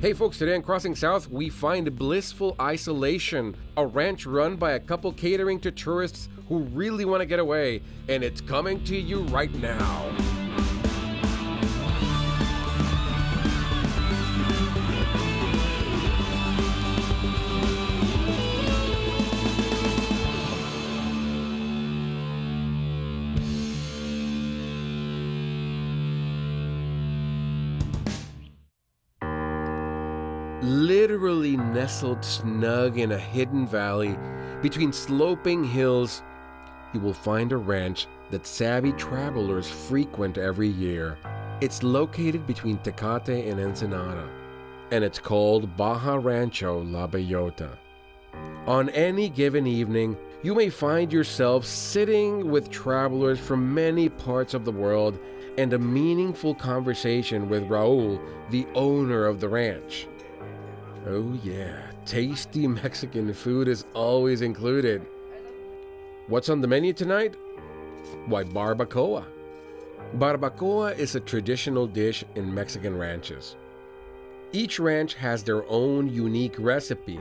Hey folks, today on Crossing South, we find Blissful Isolation, a ranch run by a couple catering to tourists who really want to get away, and it's coming to you right now. Literally nestled snug in a hidden valley between sloping hills, you will find a ranch that savvy travelers frequent every year. It's located between Tecate and Ensenada, and it's called Baja Rancho La Bellota. On any given evening, you may find yourself sitting with travelers from many parts of the world and a meaningful conversation with Raul, the owner of the ranch. Oh yeah, tasty Mexican food is always included. What's on the menu tonight? Why, barbacoa. Barbacoa is a traditional dish in Mexican ranches. Each ranch has their own unique recipe,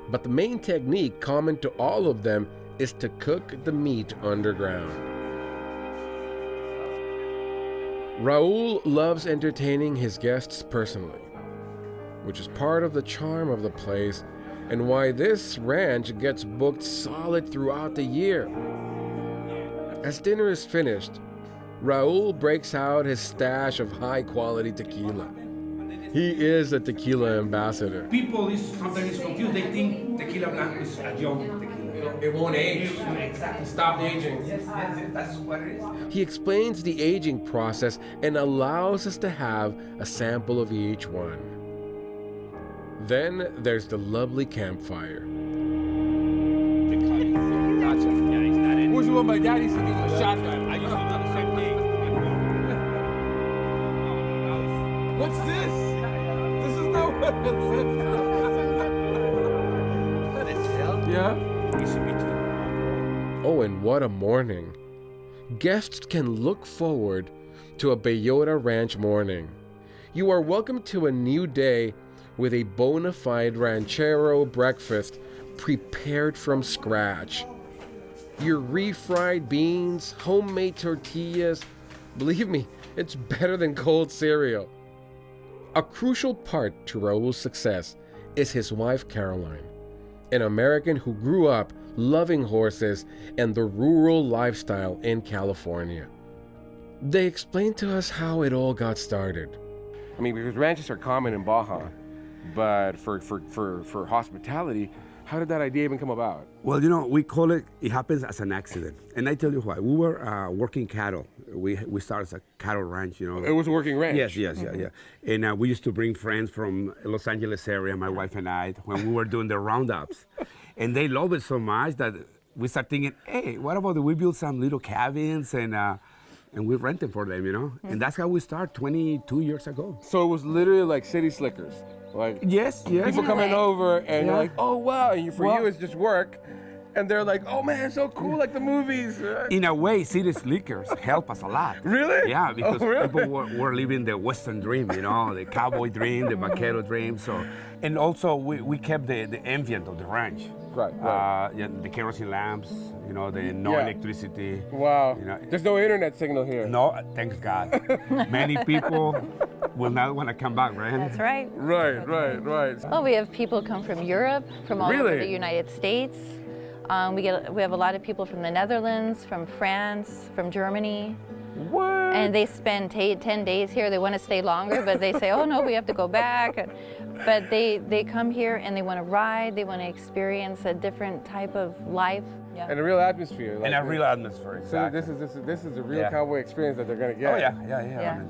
but the main technique common to all of them is to cook the meat underground. Raul loves entertaining his guests personally, which is part of the charm of the place and why this ranch gets booked solid throughout the year. As dinner is finished, Raul breaks out his stash of high-quality tequila. He is a tequila ambassador. People is sometimes confused. They think tequila blanco is a young tequila. It won't age. Exactly. Stop aging. Yes, that's what it is. He explains the aging process and allows us to have a sample of each one. Then there's the lovely campfire. Gotcha. Yeah, he's not in. Where's the one my dad used to give him a shotgun? I used to do the same thing. What's this? This is no one. Yeah? We should be too. Oh, and what a morning. Guests can look forward to a Bellota Ranch morning. You are welcome to a new day with a bona fide ranchero breakfast prepared from scratch. Your refried beans, homemade tortillas, believe me, it's better than cold cereal. A crucial part to Raul's success is his wife Caroline, an American who grew up loving horses and the rural lifestyle in California. They explained to us how it all got started. I mean, because ranches are common in Baja, but for hospitality, how did that idea even come about? Well, we call it happens as an accident. And I tell you why. We were working cattle. We started as a cattle ranch, It was a working ranch? Yes. And we used to bring friends from Los Angeles area, my wife and I, when we were doing the roundups. And they loved it so much that we started thinking, hey, what about if we build some little cabins and we rent them for them, And that's how we started 22 years ago. So it was literally like city slickers. Like Yes. people coming over and you're Yeah. like, oh wow, and for Well- you it's just work. And they're like, oh man, it's so cool, like the movies. In a way, city slickers help us a lot. Really? Yeah, because Oh, really? people were living the Western dream, the cowboy dream, the vaquero dream. So, and also we kept the ambient of the ranch. Right. The kerosene lamps, the no Yeah. electricity. Wow. You know, There's no internet signal here. No, thanks God. Many people will not want to come back, right? That's right. Right. Well, we have people come from Europe, from all over Really? the United States. We have a lot of people from the Netherlands, from France, from Germany. What? And they spend 10 days here. They want to stay longer, but they say, oh no, we have to go back. But they come here and they want to ride, they want to experience a different type of life. Yeah. And a real atmosphere. And a real atmosphere, So exactly. this is a real Yeah. cowboy experience that they're gonna get. Oh, yeah. Yeah, yeah.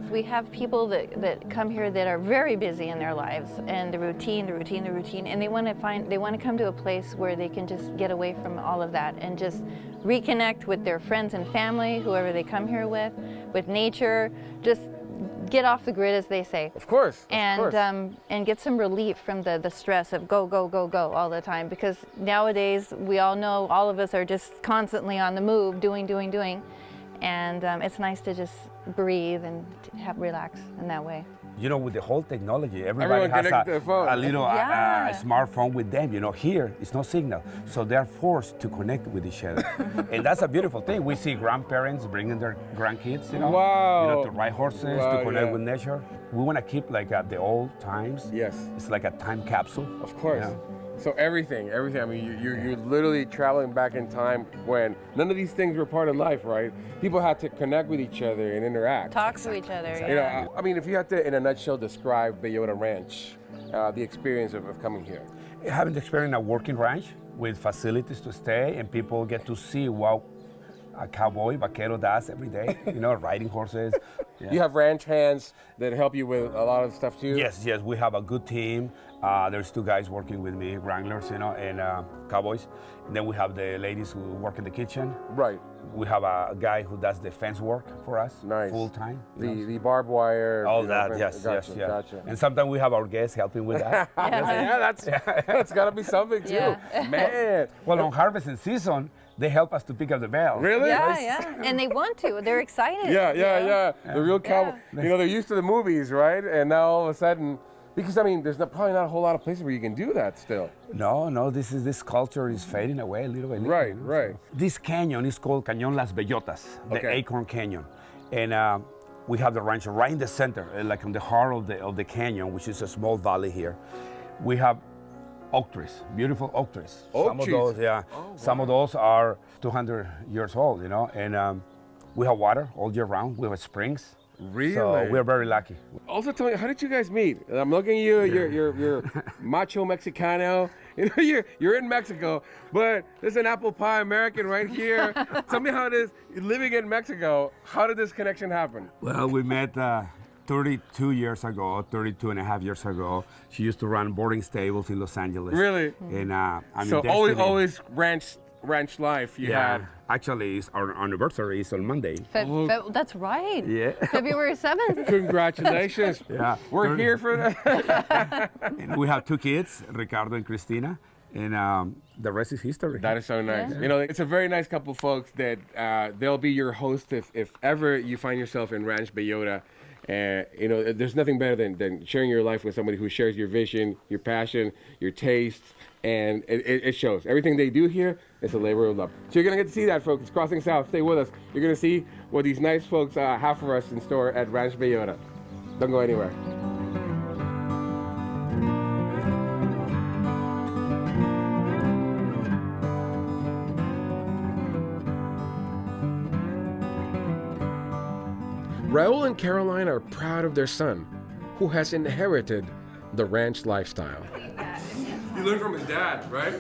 We have people that come here that are very busy in their lives and the routine, and they want to come to a place where they can just get away from all of that and just reconnect with their friends and family, whoever they come here with nature, just get off the grid, as they say. Of course. And get some relief from the stress of go all the time, because nowadays we all know all of us are just constantly on the move, doing. And it's nice to just breathe and relax in that way. You know, with the whole technology, everybody Everyone has connected to the phone. a little Yeah. smartphone with them. You know, here it's no signal, so they're forced to connect with each other, and that's a beautiful thing. We see grandparents bringing their grandkids, you know, to ride horses, to connect with nature. We want to keep like the old times. Yes. It's like a time capsule. Of course. Yeah. So everything. I mean, you're literally traveling back in time when none of these things were part of life, right? People had to connect with each other and interact. Talk to each other. You Yeah. know, I mean, if you had to, in a nutshell, describe Bellota Ranch, the experience of coming here. Having the experience in a working ranch with facilities to stay, and people get to see what a cowboy, vaquero does every day, you know, riding horses. Yeah. You have ranch hands that help you with a lot of stuff too? Yes, we have a good team. There's 2 guys working with me, wranglers, you know, and cowboys. And then we have the ladies who work in the kitchen. Right. We have a guy who does the fence work for us, Nice. full time. The barbed wire. All you know, that, yes, gotcha, yeah. Gotcha. And sometimes we have our guests helping with that. Yeah, that's got to be something too. Yeah. Man. Well, on harvesting season, they help us to pick up the bell. Really? Yeah. And they want to. They're excited. Yeah. The real cowboy. Yeah. You know, they're used to the movies, right? And now all of a sudden, because I mean, there's probably not a whole lot of places where you can do that still. No, this culture is fading away little by little. Right, you know? right. This canyon is called Cañón Las Bellotas, the Okay. Acorn Canyon. And we have the ranch right in the center, like in the heart of the canyon, which is a small valley here. We have oak trees, beautiful oak trees. Oak Some trees? of those, yeah. Oh, Some of those are 200 years old, you know. And we have water all year round. We have springs. Really? So we're very lucky. Also, tell me, how did you guys meet? I'm looking at you. You're macho Mexicano. You know, you're in Mexico, but there's an apple pie American right here. Tell me how it is living in Mexico. How did this connection happen? Well, we met 32 years ago, 32 and a half years ago. She used to run boarding stables in Los Angeles. Really? And So always ranch life you had. Actually, our anniversary is on Monday. That's right. Yeah. February 7th. Congratulations. Yeah. We're here for that. And we have 2 kids, Ricardo and Cristina, and the rest is history. That is so nice. Yeah. You know, it's a very nice couple folks that they'll be your host if ever you find yourself in Ranch Bellota. You know, there's nothing better than sharing your life with somebody who shares your vision, your passion, your taste, and it shows. Everything they do here is a labor of love. So you're going to get to see that, folks. It's Crossing South. Stay with us. You're going to see what these nice folks have for us in store at Ranch Bellota. Don't go anywhere. Raul and Caroline are proud of their son, who has inherited the ranch lifestyle. He learned from his dad, right?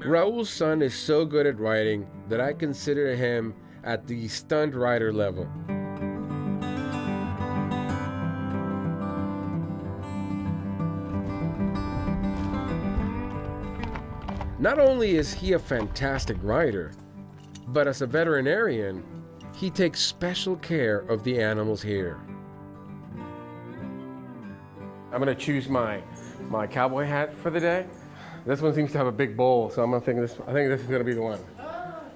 Raul's son is so good at riding that I consider him at the stunt rider level. Not only is he a fantastic rider, but as a veterinarian, he takes special care of the animals here. I'm gonna choose my cowboy hat for the day. This one seems to have a big bowl, so I think this is gonna be the one.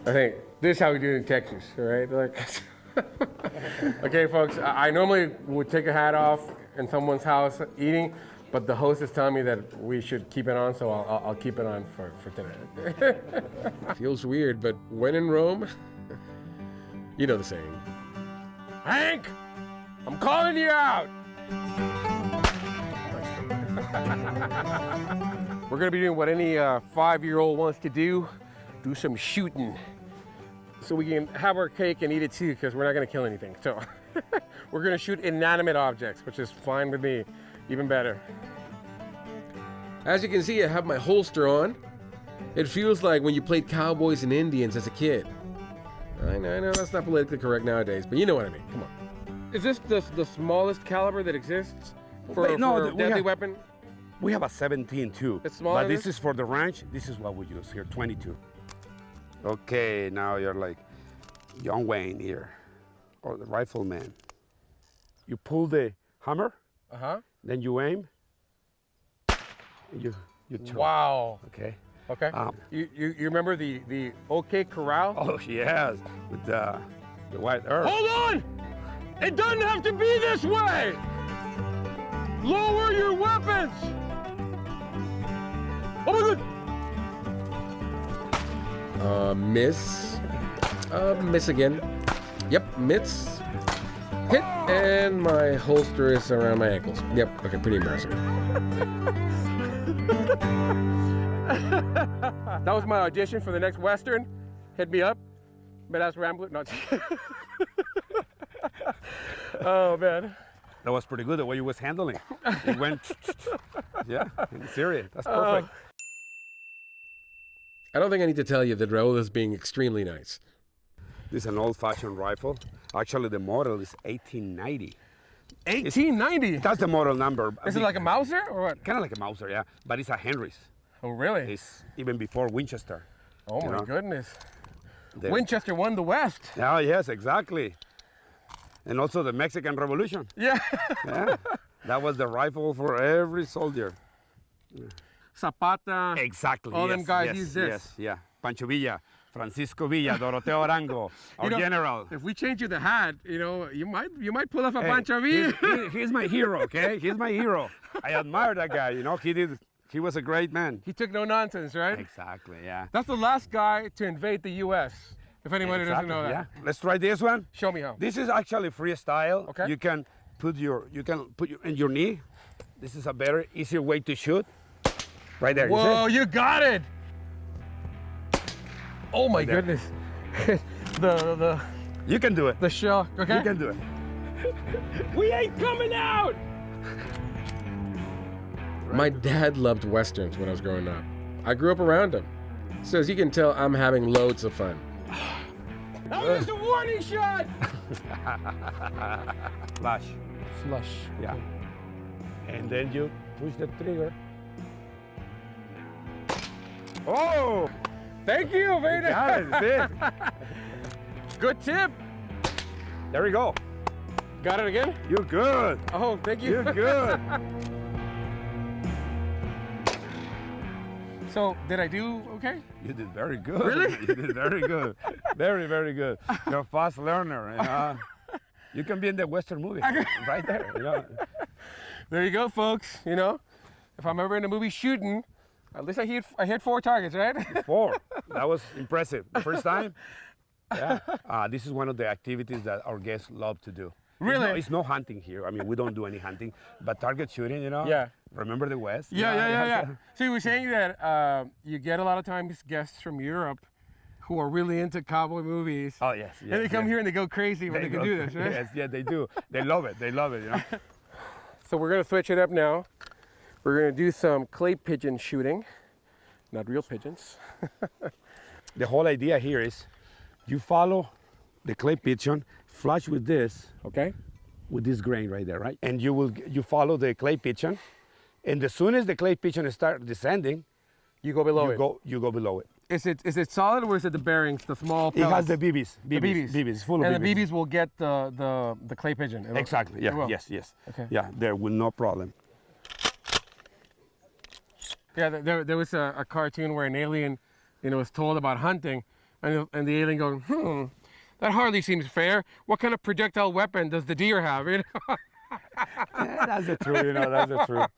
I think this is how we do it in Texas, all right? Okay, folks, I normally would take a hat off in someone's house eating, but the host is telling me that we should keep it on, so I'll keep it on for today. Feels weird, but when in Rome, you know the saying. Hank, I'm calling you out. We're gonna be doing what any 5-year-old wants to do some shooting. So we can have our cake and eat it too, because we're not gonna kill anything. So we're gonna shoot inanimate objects, which is fine with me, even better. As you can see, I have my holster on. It feels like when you played cowboys and Indians as a kid. I know that's not politically correct nowadays, but you know what I mean. Come on. Is this the smallest caliber that exists for a deadly weapon? We have a 17 too. It's smaller But than this is for the ranch. This is what we use here, 22. Okay, now you're like John Wayne here, or the rifleman. You pull the hammer, then you aim, and you turn. Wow. Okay. Okay. You remember the OK Corral? Oh yes, with the white earth. Hold on! It doesn't have to be this way! Lower your weapons! Oh my God! Miss. Miss again. Yep, miss. Hit, and my holster is around my ankles. Yep, okay, pretty embarrassing. That was my audition for the next Western. Hit me up. Badass Rambler. No. Oh, man. That was pretty good the way you was handling. It went, yeah, serious. That's perfect. I don't think I need to tell you that Raul is being extremely nice. This is an old-fashioned rifle. Actually, the model is 1890. 1890? That's the model number. Is it like a Mauser or what? Kind of like a Mauser, yeah. But it's a Henry's. Oh, really? It's even before Winchester. Oh, my know? goodness. The- Winchester won the West. Oh, yes, exactly. And also the Mexican Revolution. Yeah. Yeah. That was the rifle for every soldier. Zapata. Exactly. All yes, them guys yes, use this. Yes, yeah. Pancho Villa, Francisco Villa, Doroteo Arango, our You know, general. If we change you the hat, you know, you might pull off a Hey, Pancho Villa. he's my hero, okay? He's my hero. I admire that guy, you know. He was a great man. He took no nonsense, right? Exactly, yeah. That's the last guy to invade the U.S. If anybody doesn't know that. Yeah. Let's try this one. Show me how. This is actually freestyle. Okay. You can put your in your knee. This is a better, easier way to shoot. Right there. Whoa, you got it! Oh my There. goodness. the You can do it. the shell. Okay. You can do it. We ain't coming out! My dad loved Westerns when I was growing up. I grew up around them. So as you can tell, I'm having loads of fun. That was just a warning shot! Flash. Flush. Yeah. And then you push the trigger. Oh! Thank you, very nice. Got it. See? Good tip. There we go. Got it again? You're good. Oh, thank you. You're good. So, did I do okay? You did very good. Really? You did very good. Very, very good. You're a fast learner. You know? You can be in the Western movie. Right there. You know? There you go, folks. You know, if I'm ever in a movie shooting, at least I hit 4 targets, right? 4. That was impressive. The first time. Yeah. This is one of the activities that our guests love to do. Really? It's no hunting here. I mean, we don't do any hunting, but target shooting, you know? Yeah. Remember the West? Yeah. So you were saying that you get a lot of times guests from Europe who are really into cowboy movies. Oh, yes. And they come here and they go crazy when they can do this, right? Yes, yeah, they do. They love it. They love it, you know? So we're gonna switch it up now. We're gonna do some clay pigeon shooting, not real pigeons. The whole idea here is you follow the clay pigeon, flush with this, Okay? with this grain right there, right? And you follow the clay pigeon, and as soon as the clay pigeon starts descending, You go below it. you go below it. Is it solid or is it the bearings, the small It pellets? has the BBs. The BBs. BBs, full of and BBs. the BBs will get the clay pigeon. It'll- Exactly, it yeah, will. yes. Okay. Yeah, there will no problem. Yeah, there was a cartoon where an alien, was told about hunting, and the alien goes, that hardly seems fair. What kind of projectile weapon does the deer have? You know? That's the truth, that's the truth.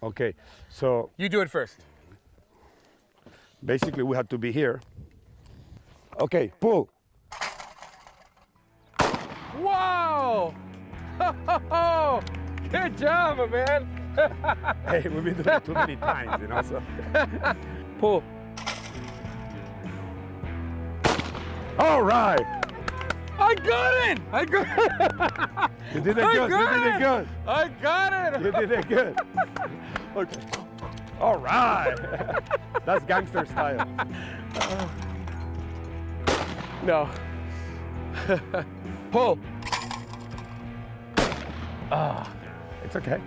Okay, so You do it first. basically we have to be here. Okay, pull. Whoa! Good job, my man. Hey, we've been doing it too many times, so. Pull. All right. I got it! I got it! You did it good. You did it good. I got it! You did it good. Okay. All right. That's gangster style. No. Pull. It's okay.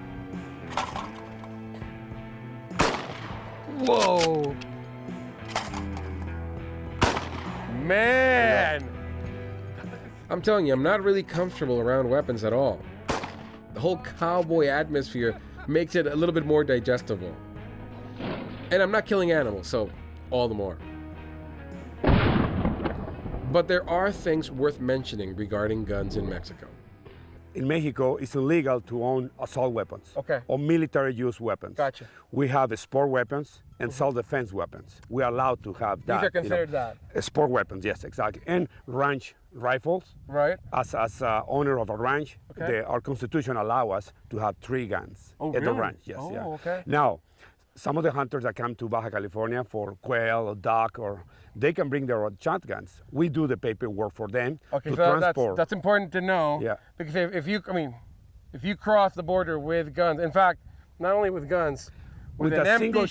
Whoa. Man. I'm telling you, I'm not really comfortable around weapons at all. The whole cowboy atmosphere makes it a little bit more digestible. And I'm not killing animals, so all the more. But there are things worth mentioning regarding guns in Mexico. in Mexico, it's illegal to own assault weapons or military use weapons. Gotcha. We have sport weapons and self-defense weapons. We are allowed to have that. These are considered that. Sport weapons, yes, exactly. And ranch rifles. Right. As owner of a ranch, our constitution allows us to have 3 guns at the ranch. Yes, okay. Now, some of the hunters that come to Baja California for quail or duck, they can bring their own shotguns. We do the paperwork for them to transport. That's important to know. Yeah. Because if you cross the border with guns, in fact, not only with guns, with an empty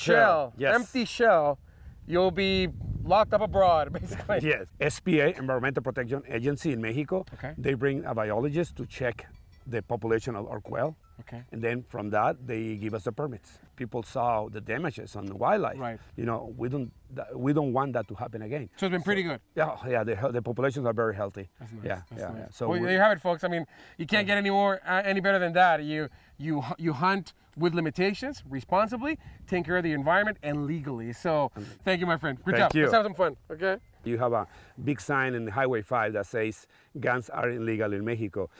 shell, you'll be locked up abroad, basically. Yes. SPA, Environmental Protection Agency in Mexico, they bring a biologist to check the population of our quail. Okay. And then from that, they give us the permits. People saw the damages on the wildlife. Right. You know, we don't want that to happen again. So it's been pretty good. Yeah, the populations are very healthy. That's nice. Yeah. Nice. So well, there you have it, folks. I mean, you can't get any better than that. You hunt with limitations, responsibly, take care of the environment, and legally. So thank you, my friend. Good job. You. Let's have some fun, okay? You have a big sign in Highway 5 that says guns are illegal in Mexico.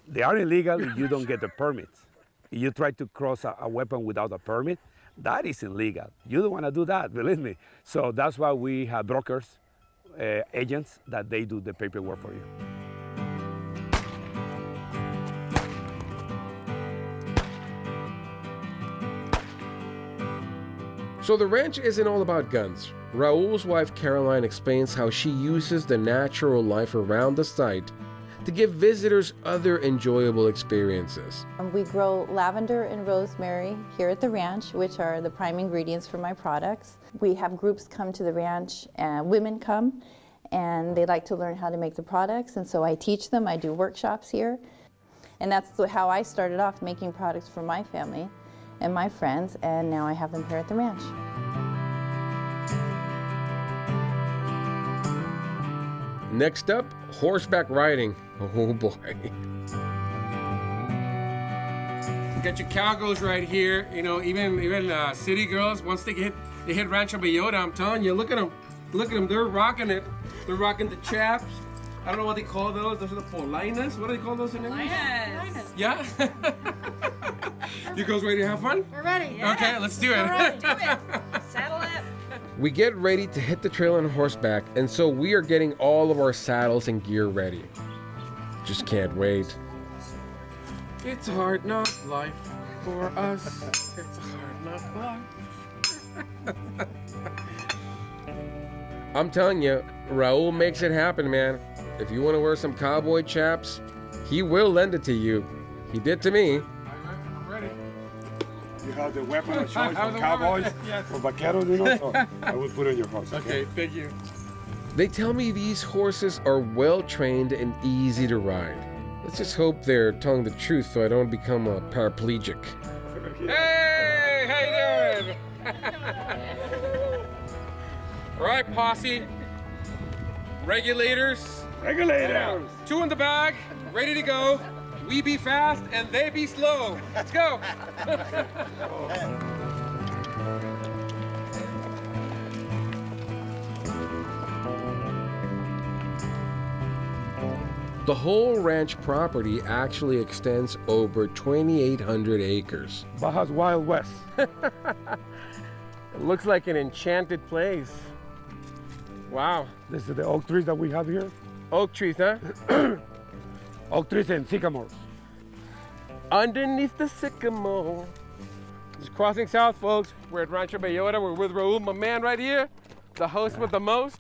They are illegal if you don't get the permits. If you try to cross a weapon without a permit, that is illegal. You don't want to do that, believe me. So that's why we have brokers, agents, that they do the paperwork for you. So the ranch isn't all about guns. Raul's wife Caroline explains how she uses the natural life around the site to give visitors other enjoyable experiences. We grow lavender and rosemary here at the ranch, which are the prime ingredients for my products. We have groups come to the ranch, and women come, and they like to learn how to make the products, and so I teach them. I do workshops here, and that's how I started off, making products for my family and my friends, and now I have them here at the ranch. Next up, horseback riding. Oh boy. You got your cowgirls right here. You know, even city girls, once they hit Rancho Bellota, I'm telling you, look at them, they're rocking it. They're rocking the chaps. I don't know what they call those. Those are the polainas. What do they call those in English? Polainas. Yeah? You girls ready to have fun? We're ready. Yes. Okay, let's do it. All right, do it. Saddle up. We get ready to hit the trail on horseback, and so we are getting all of our saddles and gear ready. Just can't wait. It's a hard knock life for us. It's a hard knock life. I'm telling you, Raul makes it happen, man. If you want to wear some cowboy chaps, he will lend it to you. He did to me. I'm ready. You have the weapon of choice for cowboys, for vaqueros, you know, so I will put it on your horse. Okay, thank you. They tell me these horses are well trained and easy to ride. Let's just hope they're telling the truth so I don't become a paraplegic. Hey, how you doing? All right, posse. Regulators. Regulators. 2 in the bag, ready to go. We be fast and they be slow. Let's go. The whole ranch property actually extends over 2,800 acres. Baja's Wild West. It looks like an enchanted place. Wow. This is the oak trees that we have here. Oak trees, huh? Oak trees and sycamores. Underneath the sycamore. Just crossing south, folks. We're at Rancho Bellota. We're with Raul, my man right here, the host with the most.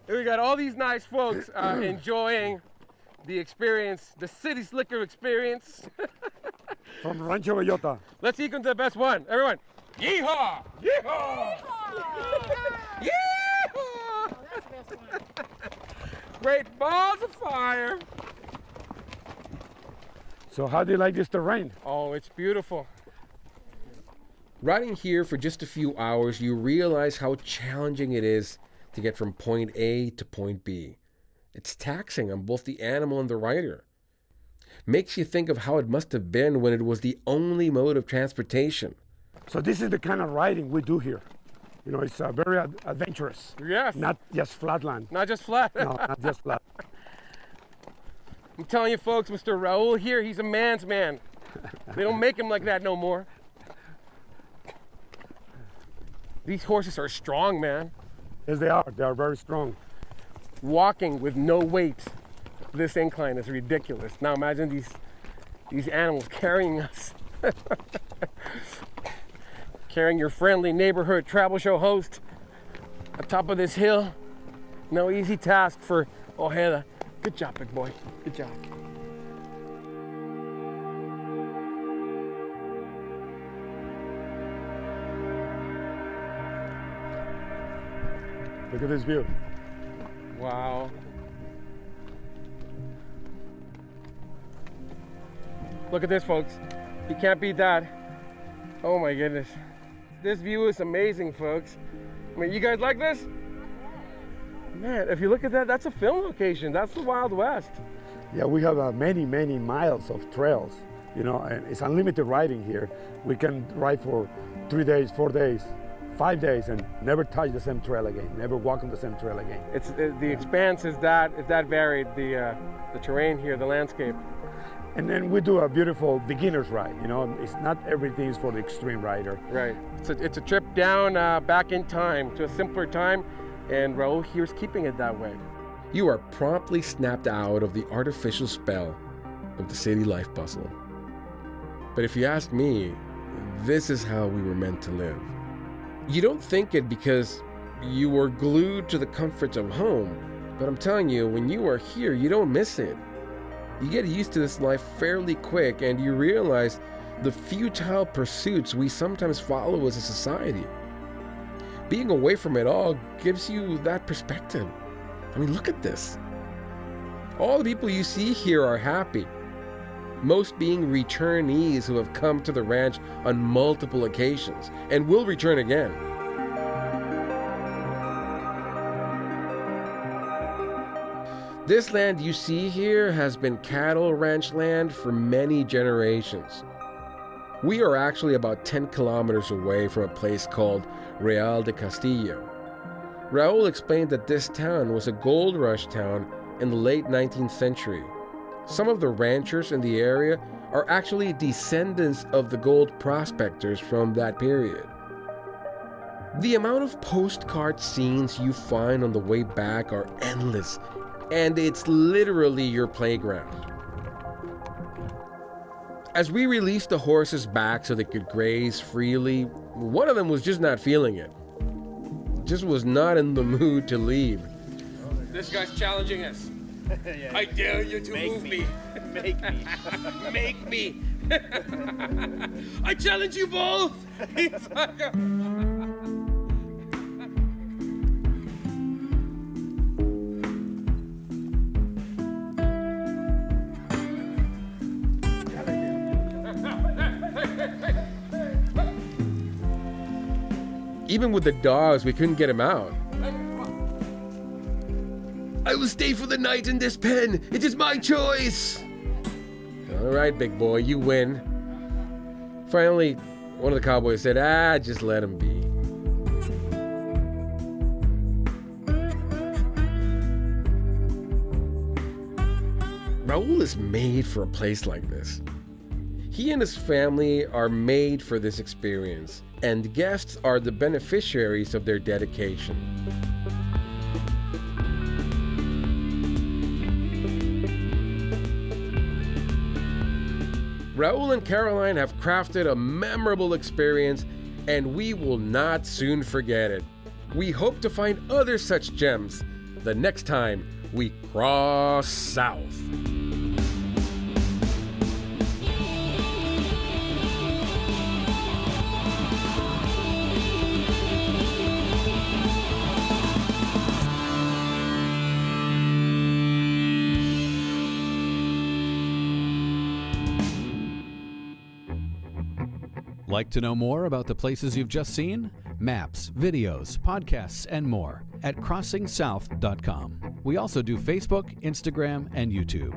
We got all these nice folks enjoying the experience, the city slicker experience. From Rancho Bellota. Let's eat into the best one. Everyone, yeehaw! Yeehaw! Yeehaw! Oh, that's the best one. Great balls of fire. So how do you like this terrain? Oh, it's beautiful. Riding here for just a few hours, you realize how challenging it is to get from point A to point B. It's taxing on both the animal and the rider. Makes you think of how it must have been when it was the only mode of transportation. So this is the kind of riding we do here. You know, it's very adventurous. Yes. Not just flatland. Not just flat. No, not just flat. I'm telling you folks, Mr. Raul here, he's a man's man. They don't make him like that no more. These horses are strong, man. Yes, they are. They are very strong. Walking with no weight this incline is ridiculous. Now imagine these animals carrying us. Carrying your friendly neighborhood travel show host atop of this hill. No easy task for Ojeda. Good job, big boy. Good job. Look at this view. Wow. Look at this, folks. You can't beat that. Oh my goodness. This view is amazing, folks. I mean, you guys like this? Man, if you look at that, that's a film location. That's the Wild West. Yeah, we have many miles of trails, you know, and it's unlimited riding here. We can ride for 3 days, 4 days, 5 days, and never touch the same trail again, never walk on the same trail again. It's the expanse is that varied, the terrain here, the landscape. And then we do a beautiful beginner's ride, you know, it's not everything is for the extreme rider. Right. It's a trip down back in time to a simpler time, and Raul here's keeping it that way. You are promptly snapped out of the artificial spell of the city life bustle. But if you ask me, this is how we were meant to live. You don't think it because you were glued to the comforts of home, but I'm telling you, when you are here, you don't miss it. You get used to this life fairly quick, and you realize the futile pursuits we sometimes follow as a society. Being away from it all gives you that perspective. I mean, look at this. All the people you see here are happy, most being returnees who have come to the ranch on multiple occasions and will return again. This land you see here has been cattle ranch land for many generations. We are actually about 10 kilometers away from a place called Real de Castillo. Raul explained that this town was a gold rush town in the late 19th century. Some of the ranchers in the area are actually descendants of the gold prospectors from that period. The amount of postcard scenes you find on the way back are endless, and it's literally your playground. As we released the horses back so they could graze freely, one of them was just not feeling it. Just was not in the mood to leave. This guy's challenging us. I dare you to move me. Make me. Make me. I challenge you both. He's like Even with the dogs, we couldn't get him out. I will stay for the night in this pen. It is my choice. All right, big boy, you win. Finally, one of the cowboys said, just let him be. Raul is made for a place like this. He and his family are made for this experience, and guests are the beneficiaries of their dedication. Raul and Caroline have crafted a memorable experience, and we will not soon forget it. We hope to find other such gems the next time we cross south. Like to know more about the places you've just seen? Maps, videos, podcasts, and more at CrossingSouth.com. We also do Facebook, Instagram, and YouTube.